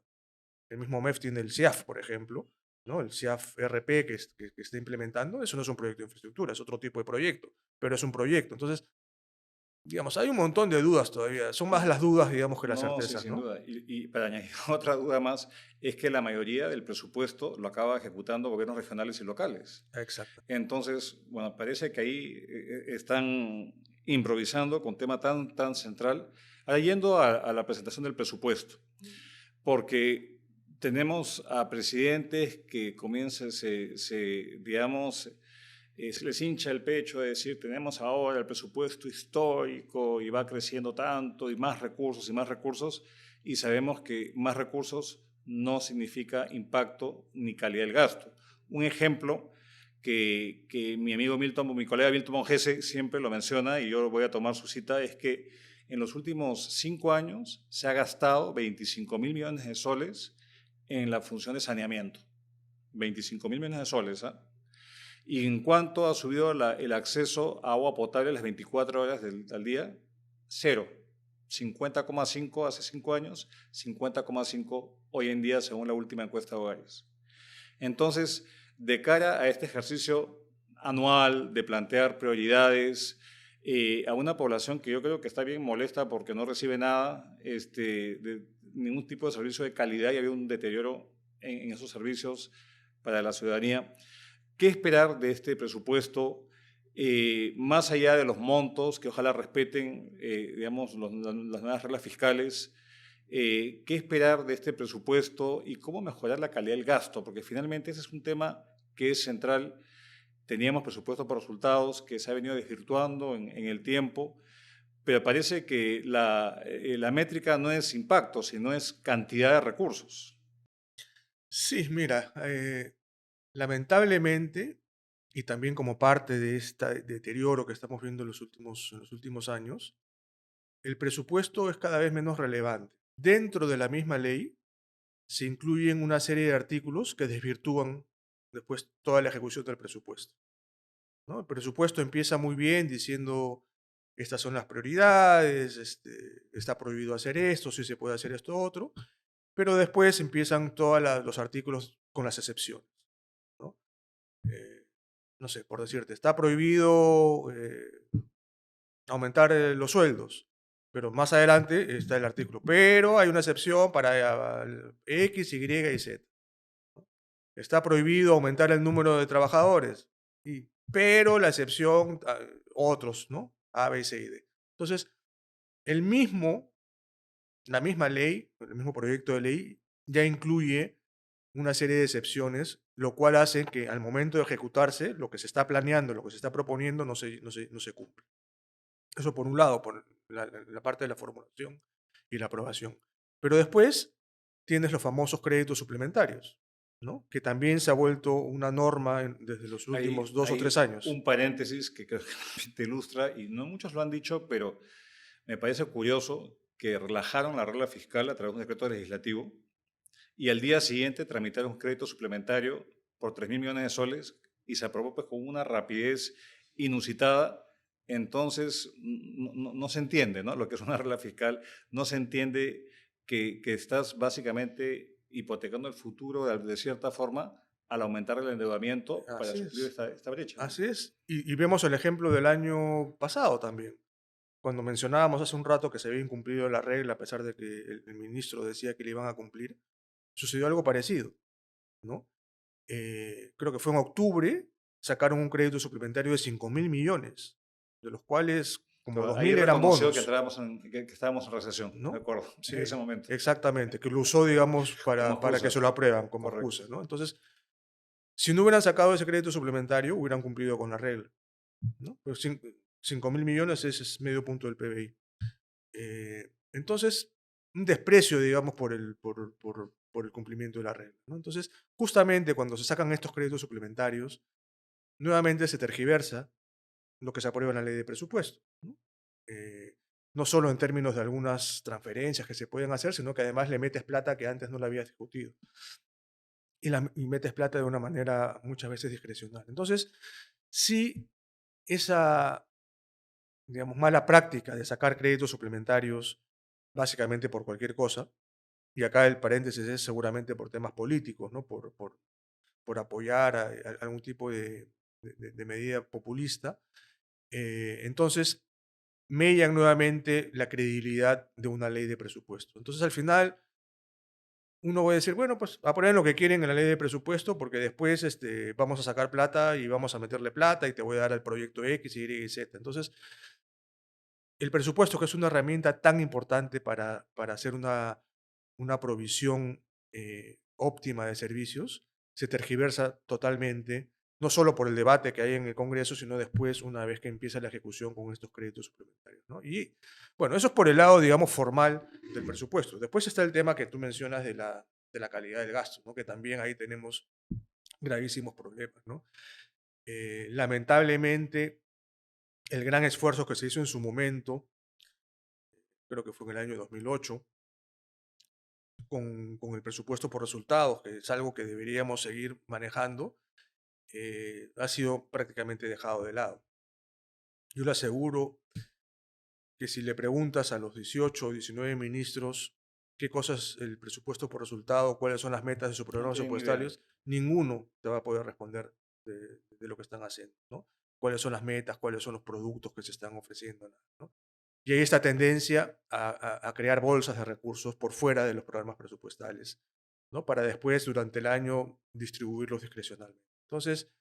El mismo MEF tiene el CIAF, por ejemplo, ¿no? El CIAF RP que está implementando, eso no es un proyecto de infraestructura, es otro tipo de proyecto, pero es un proyecto. Entonces, Digamos, hay un montón de dudas todavía. Son más las dudas, digamos, que las No, sí, certezas, sin ¿no? duda. Y para añadir otra duda más, es que la mayoría del presupuesto lo acaba ejecutando gobiernos regionales y locales. Exacto. Entonces, bueno, parece que ahí están improvisando con tema tan central. Ahora, yendo a la presentación del presupuesto, porque tenemos a presidentes que comienzan, digamos, se les hincha el pecho de decir, tenemos ahora el presupuesto histórico y va creciendo tanto y más recursos, y sabemos que más recursos no significa impacto ni calidad del gasto. Un ejemplo que mi amigo Milton, mi colega Milton Mongese siempre lo menciona, y yo voy a tomar su cita, es que en los últimos 5 años se ha gastado 25.000 millones de soles en la función de saneamiento. 25.000 millones de soles, ¿ah? Y en cuanto ha subido el acceso a agua potable las 24 horas al día, cero. 50,5 hace 5 años, 50,5 hoy en día según la última encuesta de hogares. Entonces, de cara a este ejercicio anual de plantear prioridades a una población que yo creo que está bien molesta porque no recibe nada, de ningún tipo de servicio de calidad y había un deterioro en esos servicios para la ciudadanía. ¿Qué esperar de este presupuesto, más allá de los montos, que ojalá respeten, digamos, las nuevas reglas fiscales? ¿Qué esperar de este presupuesto y cómo mejorar la calidad del gasto? Porque finalmente ese es un tema que es central. Teníamos presupuesto por resultados que se ha venido desvirtuando en el tiempo, pero parece que la métrica no es impacto, sino es cantidad de recursos. Sí, mira, lamentablemente, y también como parte de este deterioro que estamos viendo en los últimos años, el presupuesto es cada vez menos relevante. Dentro de la misma ley se incluyen una serie de artículos que desvirtúan después toda la ejecución del presupuesto, ¿no? El presupuesto empieza muy bien diciendo, estas son las prioridades, está prohibido hacer esto, sí se puede hacer esto otro, pero después empiezan todos los artículos con las excepciones, ¿no? Eh, no sé, por decirte, está prohibido aumentar los sueldos, pero más adelante está el artículo, pero hay una excepción para X, Y y Z. Está prohibido aumentar el número de trabajadores, pero la excepción, otros, ¿no? A, B, C y D. Entonces, el mismo, la misma ley, el mismo proyecto de ley, ya incluye una serie de excepciones, lo cual hace que al momento de ejecutarse, lo que se está planeando, lo que se está proponiendo, no se cumple. Eso por un lado, por la parte de la formulación y la aprobación. Pero después tienes los famosos créditos suplementarios, ¿no? Que también se ha vuelto una norma desde los últimos dos o tres Hay años. un paréntesis que creo que te ilustra, y no muchos lo han dicho, pero me parece curioso que relajaron la regla fiscal a través de un decreto legislativo y al día siguiente tramitaron un crédito suplementario por 3.000 millones de soles y se aprobó pues, con una rapidez inusitada. Entonces, no se entiende, ¿no? Lo que es una regla fiscal, no se entiende que estás básicamente hipotecando el futuro de cierta forma al aumentar el endeudamiento para Así suplir es, esta brecha, ¿no? así es. Y vemos el ejemplo del año pasado también, cuando mencionábamos hace un rato que se había incumplido la regla a pesar de que el ministro decía que le iban a cumplir, sucedió algo parecido, ¿no? Creo que fue en octubre, sacaron un crédito suplementario de 5.000 millones, de los cuales como Pero dos ahí mil eran reconoció que, bonos, que estábamos en recesión, me ¿no? acuerdo, Sí, en ese momento, exactamente, que lo usó, digamos, como para que excusa, se lo aprueban como correcto. excusa, ¿no? Entonces, si no hubieran sacado ese crédito suplementario, hubieran cumplido con la regla, ¿no? Pero 5.000 millones es medio punto del PBI. Entonces, un desprecio, digamos, por el cumplimiento de la regla, ¿no? Entonces, justamente cuando se sacan estos créditos suplementarios, nuevamente se tergiversa lo que se aprueba en la ley de presupuesto, ¿no? No solo en términos de algunas transferencias que se pueden hacer, sino que además le metes plata que antes no la habías discutido. Y metes plata de una manera muchas veces discrecional. Entonces, si esa, digamos, mala práctica de sacar créditos suplementarios básicamente por cualquier cosa, y acá el paréntesis es seguramente por temas políticos, ¿no? Por apoyar a algún tipo de medida populista, entonces mellan nuevamente la credibilidad de una ley de presupuesto. Entonces, al final, uno va a decir, bueno, pues a poner lo que quieren en la ley de presupuesto porque después vamos a sacar plata y vamos a meterle plata y te voy a dar el proyecto X, Y y Z. Entonces, el presupuesto, que es una herramienta tan importante para hacer una provisión óptima de servicios, se tergiversa totalmente, no solo por el debate que hay en el Congreso, sino después, una vez que empieza la ejecución con estos créditos suplementarios, ¿no? Y bueno, eso es por el lado, digamos, formal del presupuesto. Después está el tema que tú mencionas de la calidad del gasto, ¿no? Que también ahí tenemos gravísimos problemas, ¿no? Lamentablemente, el gran esfuerzo que se hizo en su momento, creo que fue en el año 2008, con el presupuesto por resultados, que es algo que deberíamos seguir manejando, ha sido prácticamente dejado de lado. Yo le aseguro que si le preguntas a los 18 o 19 ministros qué cosas el presupuesto por resultado, cuáles son las metas de sus No programas tienen ni idea. presupuestarios, ninguno te va a poder responder de lo que están haciendo, ¿no? Cuáles son las metas, cuáles son los productos que se están ofreciendo, ¿no? Y hay esta tendencia a crear bolsas de recursos por fuera de los programas presupuestales, ¿no? Para después, durante el año, distribuirlos discrecionalmente. Entonces,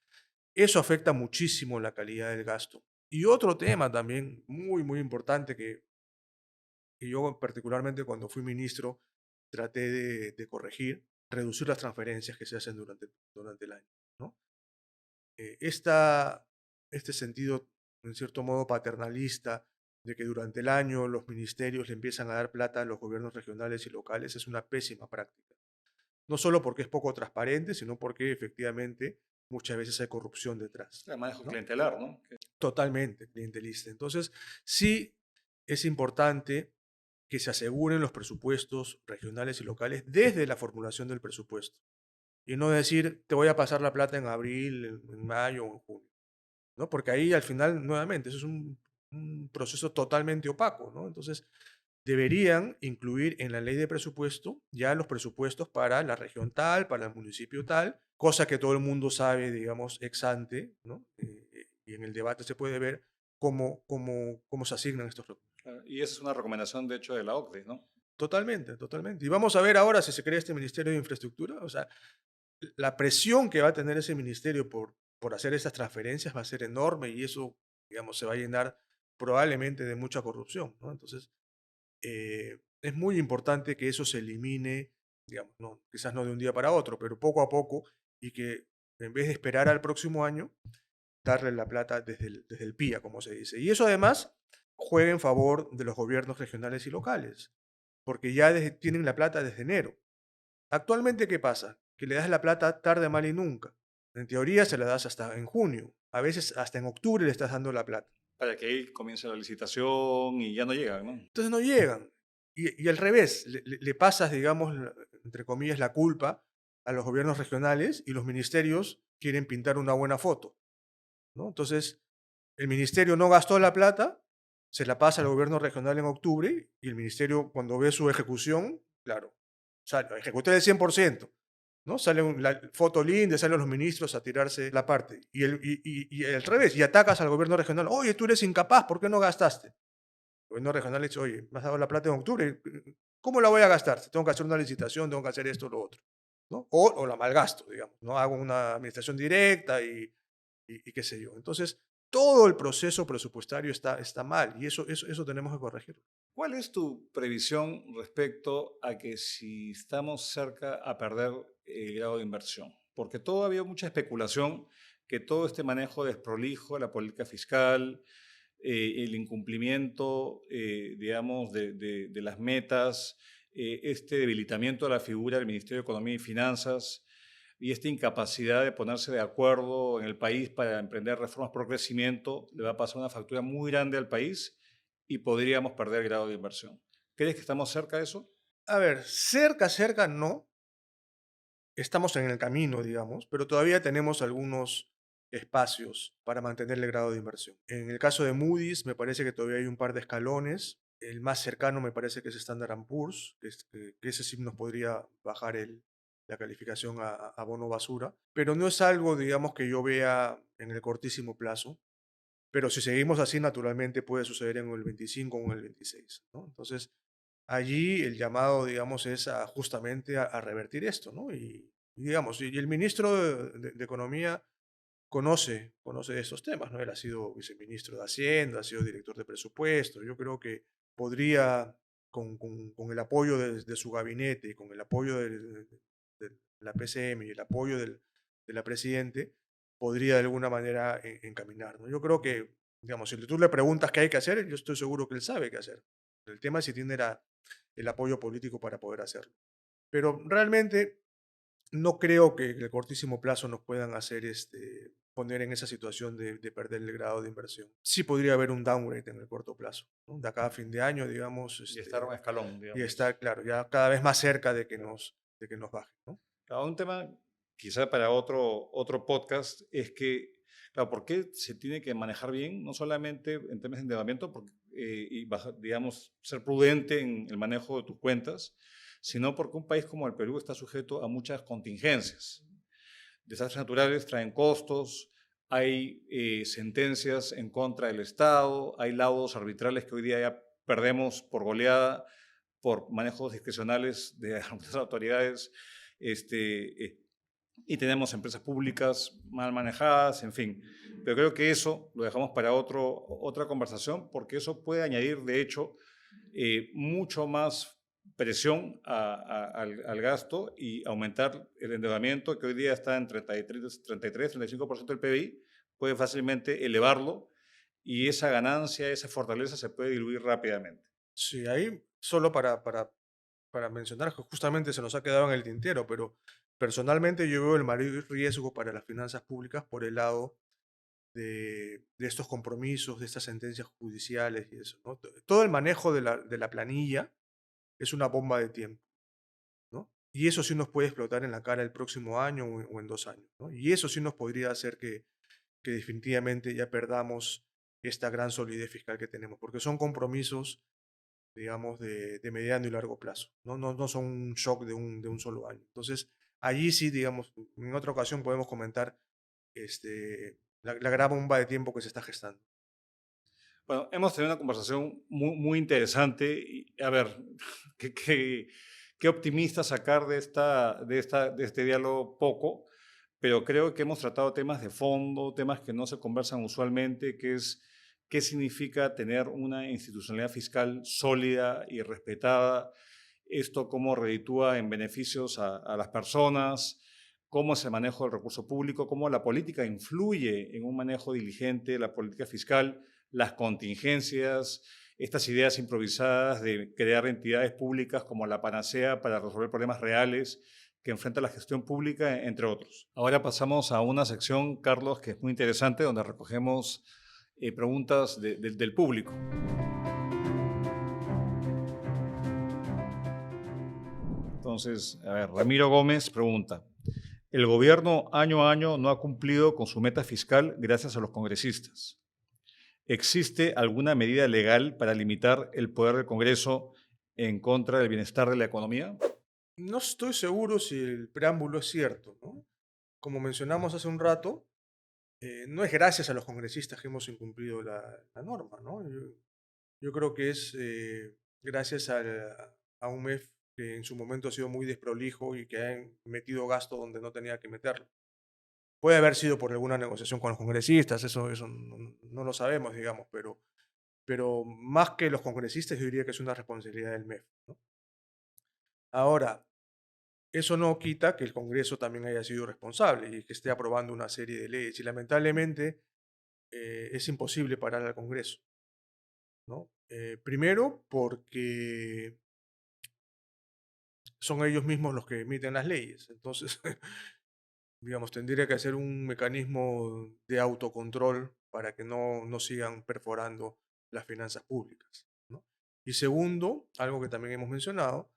eso afecta muchísimo la calidad del gasto. Y otro tema también muy, muy importante que yo particularmente cuando fui ministro traté de corregir, reducir las transferencias que se hacen durante el año, ¿no? Este sentido, en cierto modo, paternalista de que durante el año los ministerios le empiezan a dar plata a los gobiernos regionales y locales es una pésima práctica. No solo porque es poco transparente, sino porque efectivamente muchas veces hay corrupción detrás, El manejo ¿no? clientelar, ¿no? Totalmente clientelista. Entonces, sí es importante que se aseguren los presupuestos regionales y locales desde la formulación del presupuesto. Y no decir, te voy a pasar la plata en abril, en mayo o en junio, ¿no? Porque ahí al final, nuevamente, eso es un proceso totalmente opaco, ¿no? Entonces, deberían incluir en la ley de presupuesto ya los presupuestos para la región tal, para el municipio tal, cosa que todo el mundo sabe, digamos, ex ante, ¿no? Y en el debate se puede ver cómo se asignan estos recursos. Claro, y esa es una recomendación, de hecho, de la OCDE, ¿no? Totalmente, totalmente. Y vamos a ver ahora si se crea este Ministerio de Infraestructura, o sea, la presión que va a tener ese ministerio por hacer esas transferencias va a ser enorme y eso, digamos, se va a llenar probablemente de mucha corrupción, ¿no? Entonces, es muy importante que eso se elimine, digamos, no, quizás no de un día para otro, pero poco a poco y que en vez de esperar al próximo año, darle la plata desde el PIA, como se dice. Y eso además juega en favor de los gobiernos regionales y locales, porque ya tienen la plata desde enero. Actualmente, ¿qué pasa? Que le das la plata tarde, mal y nunca. En teoría se la das hasta en junio, a veces hasta en octubre le estás dando la plata. Para que ahí comience la licitación y ya no llegan, ¿no? Entonces no llegan. Y al revés, le pasas, digamos, entre comillas, la culpa a los gobiernos regionales y los ministerios quieren pintar una buena foto, ¿no? Entonces, el ministerio no gastó la plata, se la pasa al gobierno regional en octubre y el ministerio, cuando ve su ejecución, claro, ejecuté el 100%, ¿no? Sale la foto linda, salen los ministros a tirarse la parte. Y al revés, y atacas al gobierno regional, oye, tú eres incapaz, ¿por qué no gastaste? El gobierno regional le dice, oye, me has dado la plata en octubre, ¿cómo la voy a gastar? Si tengo que hacer una licitación, tengo que hacer esto o lo otro, ¿no? O la malgasto, digamos, ¿no? Hago una administración directa y qué sé yo. Entonces, todo el proceso presupuestario está mal y eso tenemos que corregirlo. ¿Cuál es tu previsión respecto a que si estamos cerca a perder el grado de inversión? Porque todavía había mucha especulación que todo este manejo desprolijo de la política fiscal, el incumplimiento, digamos, de las metas, este debilitamiento de la figura del Ministerio de Economía y Finanzas y esta incapacidad de ponerse de acuerdo en el país para emprender reformas por crecimiento, le va a pasar una factura muy grande al país y podríamos perder grado de inversión. ¿Crees que estamos cerca de eso? A ver, cerca no, estamos en el camino, digamos, pero todavía tenemos algunos espacios para mantener el grado de inversión. En el caso de Moody's, me parece que todavía hay un par de escalones. El más cercano me parece que es Standard Poor's, que ese sí nos podría bajar la calificación a bono basura, pero no es algo, digamos, que yo vea en el cortísimo plazo. pero si seguimos así, naturalmente puede suceder en el 25 o en el 26, ¿no? Entonces, allí el llamado, digamos, es justamente a revertir esto, ¿no? Digamos, y el ministro de Economía conoce de estos temas, ¿no? Él ha sido viceministro de Hacienda, ha sido director de presupuesto. Yo creo que podría, con el apoyo de su gabinete y con el apoyo de la PCM y el apoyo de la Presidente, podría de alguna manera encaminar, ¿no? Yo creo que, digamos, si tú le preguntas qué hay que hacer, yo estoy seguro que él sabe qué hacer. El tema es si tiene el apoyo político para poder hacerlo. Pero realmente no creo que en el cortísimo plazo nos puedan hacer poner en esa situación de perder el grado de inversión. Sí podría haber un downgrade en el corto plazo, ¿no? De acá a fin de año, digamos, Y estar a un escalón, y estar, digamos. claro, ya cada vez más cerca de que nos baje, ¿no? Claro, un tema quizá para otro podcast es que, claro, ¿por qué se tiene que manejar bien? No solamente en temas de endeudamiento y digamos, ser prudente en el manejo de tus cuentas, sino porque un país como el Perú está sujeto a muchas contingencias. Desastres naturales traen costos, hay sentencias en contra del Estado, hay laudos arbitrales que hoy día ya perdemos por goleada por manejos discrecionales de algunas autoridades, y tenemos empresas públicas mal manejadas, en fin. Pero creo que eso lo dejamos para otra conversación, porque eso puede añadir, de hecho, mucho más presión al gasto y aumentar el endeudamiento, que hoy día está en 33-35% del PBI, puede fácilmente elevarlo y esa ganancia, esa fortaleza se puede diluir rápidamente. Sí, ahí solo para mencionar que justamente se nos ha quedado en el tintero, pero personalmente yo veo el mayor riesgo para las finanzas públicas por el lado de estos compromisos, de estas sentencias judiciales y eso, ¿no? Todo el manejo de la planilla es una bomba de tiempo, ¿no? Y eso sí nos puede explotar en la cara el próximo año o en 2 años, ¿no? Y eso sí nos podría hacer que definitivamente ya perdamos esta gran solidez fiscal que tenemos, porque son compromisos, digamos, de mediano y largo plazo, ¿no? No son un shock de un solo año. Entonces, allí sí, digamos, en otra ocasión podemos comentar la gran bomba de tiempo que se está gestando. Bueno, hemos tenido una conversación muy interesante. Y, a ver, qué optimista sacar de este diálogo poco, pero creo que hemos tratado temas de fondo, temas que no se conversan usualmente, que es qué significa tener una institucionalidad fiscal sólida y respetada, esto cómo reditúa en beneficios a las personas, cómo es el manejo del recurso público, cómo la política influye en un manejo diligente de la política fiscal, las contingencias, estas ideas improvisadas de crear entidades públicas como la panacea para resolver problemas reales que enfrenta la gestión pública, entre otros. Ahora pasamos a una sección, Carlos, que es muy interesante, donde recogemos preguntas del público. Entonces, a ver, Ramiro Gómez pregunta, el gobierno año a año no ha cumplido con su meta fiscal gracias a los congresistas. ¿Existe alguna medida legal para limitar el poder del Congreso en contra del bienestar de la economía? No estoy seguro si el preámbulo es cierto, ¿no? Como mencionamos hace un rato, no es gracias a los congresistas que hemos incumplido la norma, ¿no? Yo creo que es gracias a un MEF que en su momento ha sido muy desprolijo y que ha metido gasto donde no tenía que meterlo. Puede haber sido por alguna negociación con los congresistas, eso no lo sabemos, digamos, pero más que los congresistas, yo diría que es una responsabilidad del MEF, ¿no? Ahora, eso no quita que el Congreso también haya sido responsable y que esté aprobando una serie de leyes. Y lamentablemente es imposible parar al Congreso, ¿no? Primero, porque son ellos mismos los que emiten las leyes. Entonces, digamos, tendría que hacer un mecanismo de autocontrol para que no sigan perforando las finanzas públicas, ¿no? Y segundo, algo que también hemos mencionado,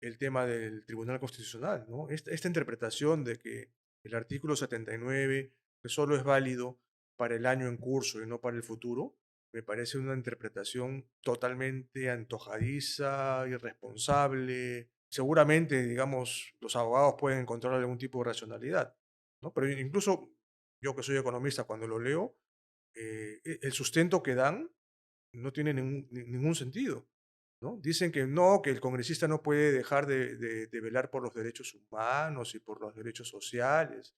el tema del Tribunal Constitucional, ¿no? Esta interpretación de que el artículo 79, que solo es válido para el año en curso y no para el futuro, me parece una interpretación totalmente antojadiza, irresponsable. Seguramente, digamos, los abogados pueden encontrar algún tipo de racionalidad, ¿no? Pero incluso yo que soy economista, cuando lo leo, el sustento que dan no tiene ningún sentido, ¿no? Dicen que no, que el congresista no puede dejar de velar por los derechos humanos y por los derechos sociales.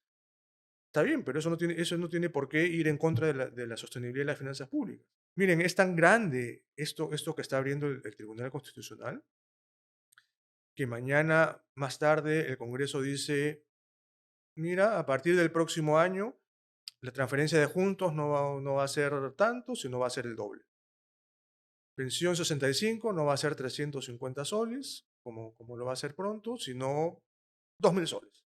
Está bien, pero eso no tiene por qué ir en contra de la sostenibilidad de las finanzas públicas. Miren, es tan grande esto que está abriendo el Tribunal Constitucional que mañana, más tarde, el Congreso dice, mira, a partir del próximo año, la transferencia de juntos no va a ser tanto, sino va a ser el doble. Pensión 65 no va a ser 350 soles, como lo va a ser pronto, sino 2.000 soles.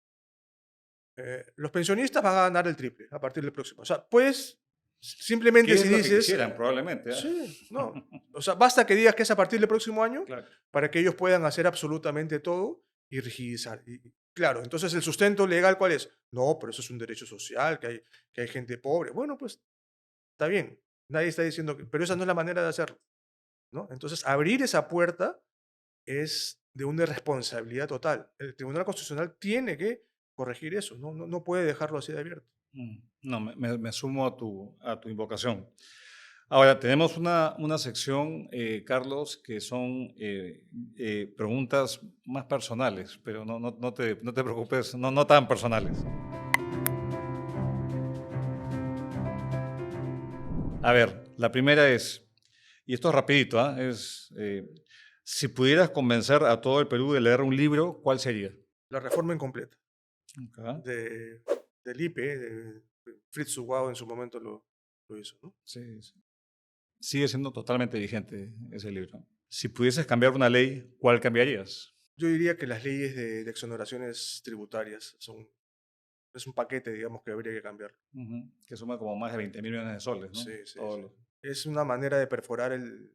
Los pensionistas van a ganar el triple a partir del próximo. O sea, pues, ¿Qué simplemente es si lo que dices, quisieran, probablemente? sí, no. O sea, basta que digas que es a partir del próximo año Claro. para que ellos puedan hacer absolutamente todo y rigidizar. Claro, entonces el sustento legal, ¿cuál es? No, pero eso es un derecho social, que hay gente pobre. Bueno, pues está bien. Nadie está diciendo que, pero esa no es la manera de hacerlo, ¿no? Entonces, abrir esa puerta es de una irresponsabilidad total. El Tribunal Constitucional tiene que corregir eso, no puede dejarlo así de abierto. No, me sumo a tu invocación. Ahora, tenemos una sección, Carlos, que son preguntas más personales, pero no te preocupes, no tan personales. A ver, la primera es, y esto es rapidito, ¿ah? Si pudieras convencer a todo el Perú de leer un libro, ¿cuál sería? La reforma incompleta Ok. de, del IPE, de Fritz Uwao en su momento lo hizo, ¿no? Sí, sí. Sigue siendo totalmente vigente ese libro. Si pudieses cambiar una ley, ¿cuál cambiarías? Yo diría que las leyes de exoneraciones tributarias es un paquete, digamos, que habría que cambiar. Ujú. Que suma como más de 20.000 millones de soles, ¿no? Sí, sí, Todos sí. los- Es una manera de perforar el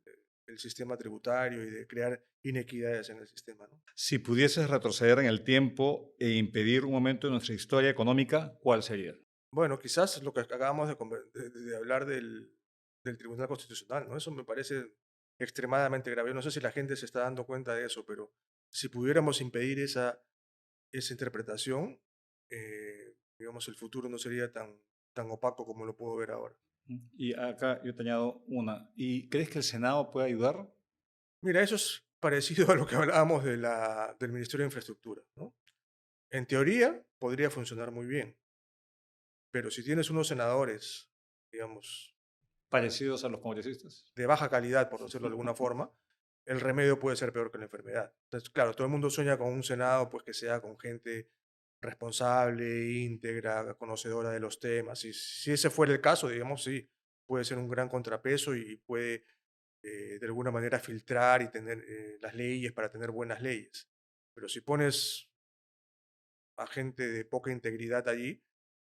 sistema tributario y de crear inequidades en el sistema, ¿no? Si pudieses retroceder en el tiempo e impedir un momento de nuestra historia económica, ¿cuál sería? Bueno, quizás lo que acabamos de hablar del Tribunal Constitucional, ¿no? Eso me parece extremadamente grave. Yo no sé si la gente se está dando cuenta de eso, pero si pudiéramos impedir esa interpretación, digamos, el futuro no sería tan opaco como lo puedo ver ahora. Y acá yo te añado una. ¿Y crees que el Senado puede ayudar? Mira, eso es parecido a lo que hablábamos del Ministerio de Infraestructura, ¿no? En teoría podría funcionar muy bien, pero si tienes unos senadores, digamos, Parecidos a los congresistas. de baja calidad, por decirlo de alguna forma, el remedio puede ser peor que la enfermedad. Entonces, claro, todo el mundo sueña con un Senado pues, que sea con gente responsable, íntegra, conocedora de los temas. Y si ese fuera el caso, digamos, sí, puede ser un gran contrapeso y puede de alguna manera filtrar y tener las leyes para tener buenas leyes. Pero si pones a gente de poca integridad allí,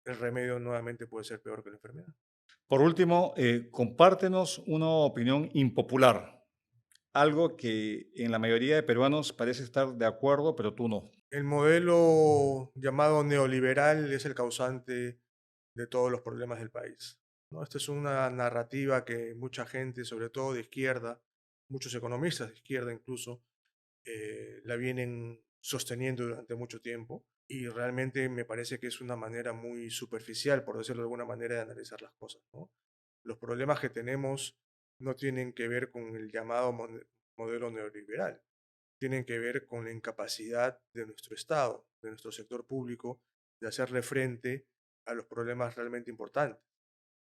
el remedio nuevamente puede ser peor que la enfermedad. Por último, compártenos una opinión impopular, algo que en la mayoría de peruanos parece estar de acuerdo, pero tú no. El modelo llamado neoliberal es el causante de todos los problemas del país, ¿no? Esta es una narrativa que mucha gente, sobre todo de izquierda, muchos economistas de izquierda incluso, la vienen sosteniendo durante mucho tiempo y realmente me parece que es una manera muy superficial, por decirlo de alguna manera, de analizar las cosas, ¿no? Los problemas que tenemos no tienen que ver con el llamado modelo neoliberal, tienen que ver con la incapacidad de nuestro Estado, de nuestro sector público, de hacerle frente a los problemas realmente importantes,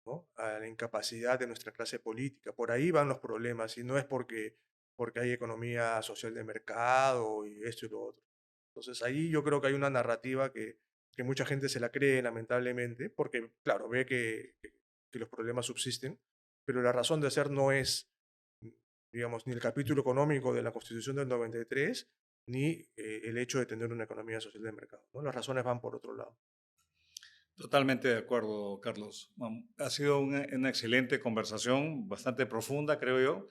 ¿no? A la incapacidad de nuestra clase política. Por ahí van los problemas y no es porque hay economía social de mercado y esto y lo otro. Entonces ahí yo creo que hay una narrativa que mucha gente se la cree lamentablemente, porque claro, ve que los problemas subsisten, pero la razón de ser no es, digamos, ni el capítulo económico de la Constitución del 93, ni el hecho de tener una economía social de mercado, ¿no? Las razones van por otro lado. Totalmente de acuerdo, Carlos. Ha sido una excelente conversación, bastante profunda, creo yo.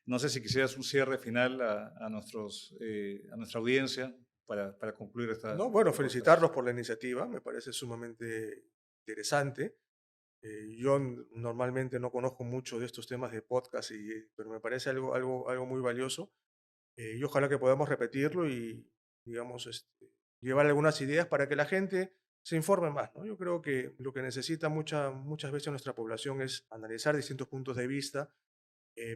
No sé si quisieras un cierre final a nuestra audiencia para concluir No, este bueno, podcast. felicitarlos por la iniciativa, me parece sumamente interesante. Yo normalmente no conozco mucho de estos temas de podcast, pero me parece algo muy valioso. Y ojalá que podamos repetirlo y, digamos, llevar algunas ideas para que la gente se informen más, ¿no? Yo creo que lo que necesita muchas veces nuestra población es analizar distintos puntos de vista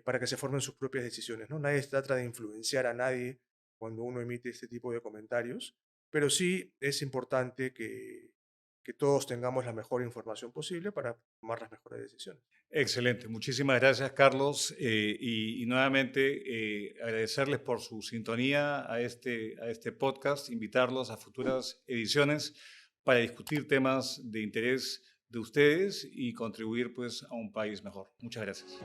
para que se formen sus propias decisiones, ¿no? Nadie trata de influenciar a nadie cuando uno emite este tipo de comentarios, pero sí es importante que todos tengamos la mejor información posible para tomar las mejores decisiones. Excelente, muchísimas gracias Carlos y nuevamente agradecerles por su sintonía a este podcast, invitarlos a futuras ediciones para discutir temas de interés de ustedes y contribuir pues a un país mejor. Muchas gracias.